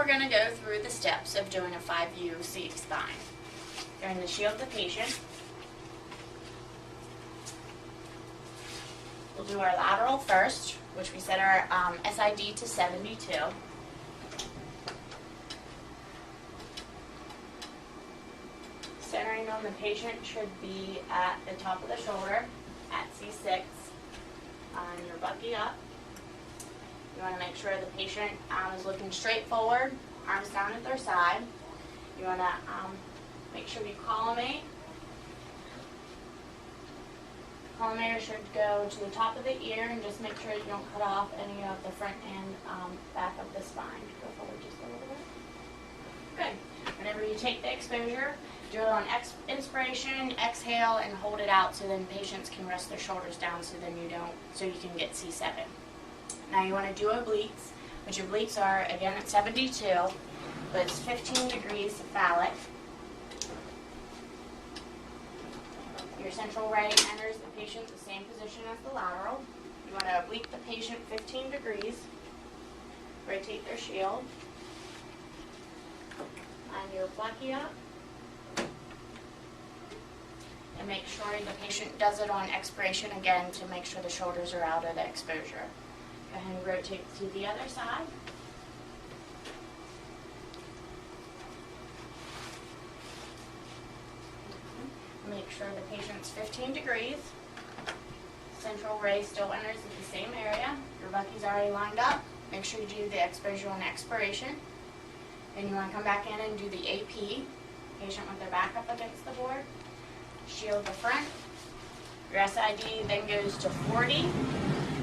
we're going to go through the steps of doing a 5U C-spine. You're going to shield the patient. We'll do our lateral first, which we set our SID to 72. Centering on the patient should be at the top of the shoulder at C6. You're bucking up. You want to make sure the patient is looking straight forward, arms down at their side. You want to make sure you collimate. Collimator should go to the top of the ear and just make sure you don't cut off any of the front and back of the spine. Go forward just a little bit. Good. Whenever you take the exposure, do it on inspiration, exhale, and hold it out so then patients can rest their shoulders down so you can get C7. Now you want to do obliques, which obliques are again at 72, but it's 15 degrees cephalic. Your central ray enters the patient the same position as the lateral. You want to oblique the patient 15 degrees. Rotate their shield. Line your brachia. And make sure the patient does it on expiration again to make sure the shoulders are out of the exposure. Go ahead and rotate to the other side. Make sure the patient's 15 degrees. Central ray still enters at the same area. Your bucky's already lined up. Make sure you do the exposure on expiration. Then you want to come back in and do the AP. Patient with their back up against the board. Shield the front. Your SID then goes to 40.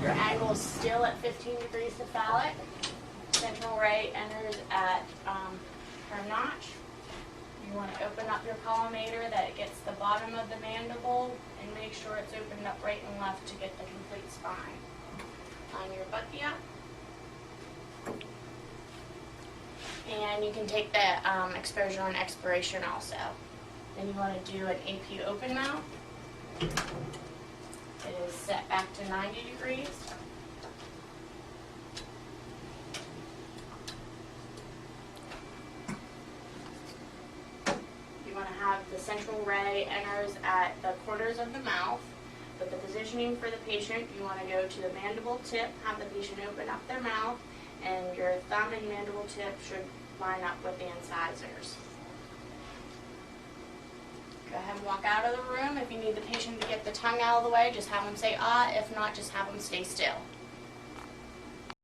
Your angle is still at 15 degrees cephalic. Central ray enters at her notch. You want to open up your collimator that it gets the bottom of the mandible and make sure it's opened up right and left to get the complete spine. On your buckia. And you can take the exposure on expiration also. Then you want to do an AP open mouth. It is set back to 90 degrees. You want to have the central ray enters at the corners of the mouth. But the positioning for the patient, you want to go to the mandible tip, have the patient open up their mouth, and your thumb and mandible tip should line up with the incisors. Go ahead and walk out of the room. If you need the patient to get the tongue out of the way, just have them say ah. If not, just have them stay still.